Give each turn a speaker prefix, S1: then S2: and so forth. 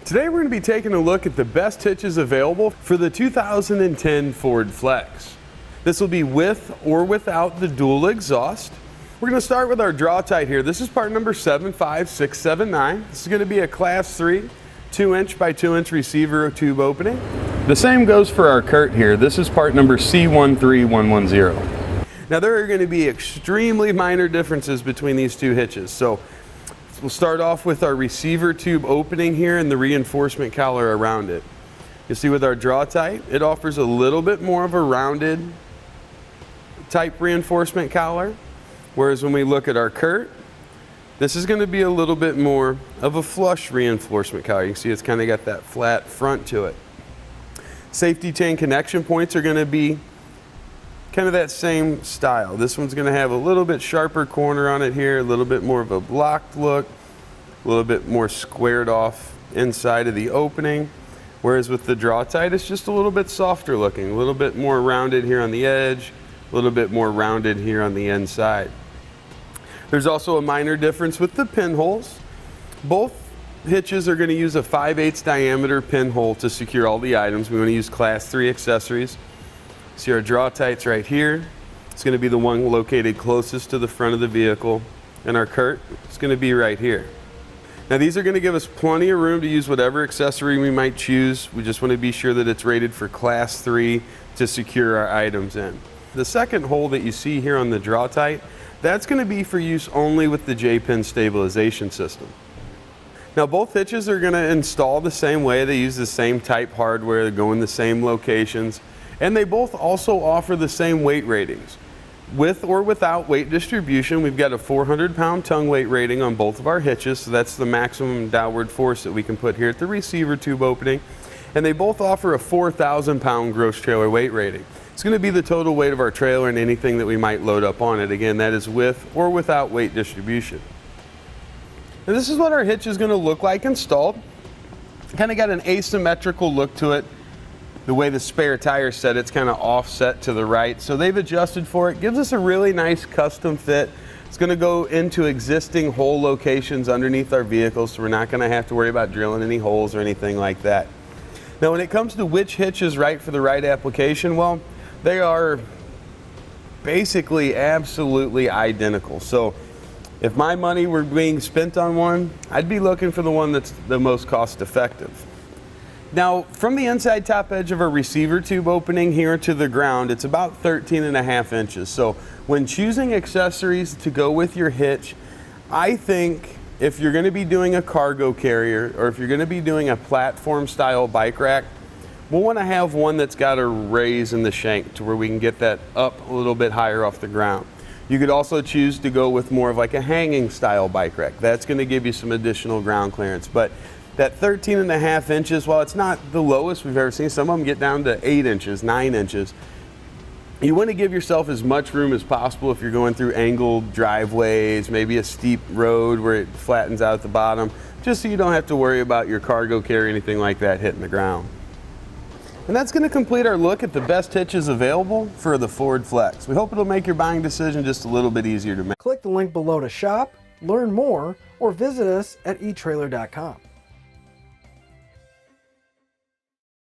S1: Today we're going to be taking a look at the best hitches available for the 2010 Ford Flex. This will be with or without the dual exhaust. We're going to start with our Draw-Tite here. This is part number 75679. This is going to be a class 3 2-inch by 2-inch receiver tube opening. The same goes for our Curt here. This is part number C13110. Now there are going to be extremely minor differences between these two hitches. So we'll start off with our receiver tube opening here and the reinforcement collar around it. You see with our Draw-Tite, it offers a little bit more of a rounded type reinforcement collar, whereas when we look at our Curt, this is going to be a little bit more of a flush reinforcement collar. You can see it's kind of got that flat front to it. Safety chain connection points are going to be kind of that same style. This one's going to have a little bit sharper corner on it here, a little bit more of a blocked look, a little bit more squared off inside of the opening, whereas with the Draw-Tite it's just a little bit softer looking, a little bit more rounded here on the edge, a little bit more rounded here on the inside. There's also a minor difference with the pinholes. Both hitches are going to use a 5/8 diameter pinhole to secure all the items. We want to use class 3 accessories. See our Draw-Tite's right here. It's going to be the one located closest to the front of the vehicle, and our Curt is going to be right here. Now these are going to give us plenty of room to use whatever accessory we might choose. We just want to be sure that it's rated for class 3 to secure our items in. The second hole that you see here on the Draw-Tite, that's going to be for use only with the J-pin stabilization system. Now both hitches are going to install the same way. They use the same type hardware, they go in the same locations, and they both also offer the same weight ratings. With or without weight distribution, we've got a 400-pound tongue weight rating on both of our hitches, so that's the maximum downward force that we can put here at the receiver tube opening. And they both offer a 4,000-pound gross trailer weight rating. It's going to be the total weight of our trailer and anything that we might load up on it. Again, that is with or without weight distribution. And this is what our hitch is going to look like installed. Kind of got an asymmetrical look to it. The way the spare tire set, it's kind of offset to the right, so they've adjusted for it. Gives us a really nice custom fit. It's going to go into existing hole locations underneath our vehicles, so we're not going to have to worry about drilling any holes or anything like that. Now when it comes to which hitch is right for the right application, well, they are basically absolutely identical. So if my money were being spent on one, I'd be looking for the one that's the most cost effective. Now, from the inside top edge of our receiver tube opening here to the ground, it's about 13.5 inches. So when choosing accessories to go with your hitch, I think if you're going to be doing a cargo carrier or if you're going to be doing a platform style bike rack, we'll want to have one that's got a raise in the shank to where we can get that up a little bit higher off the ground. You could also choose to go with more of like a hanging style bike rack. That's going to give you some additional ground clearance. But that 13.5 inches, while it's not the lowest we've ever seen, some of them get down to 8 inches, 9 inches. You want to give yourself as much room as possible if you're going through angled driveways, maybe a steep road where it flattens out at the bottom, just so you don't have to worry about your cargo carrier or anything like that hitting the ground. And that's going to complete our look at the best hitches available for the Ford Flex. We hope it'll make your buying decision just a little bit easier to make.
S2: Click the link below to shop, learn more, or visit us at etrailer.com.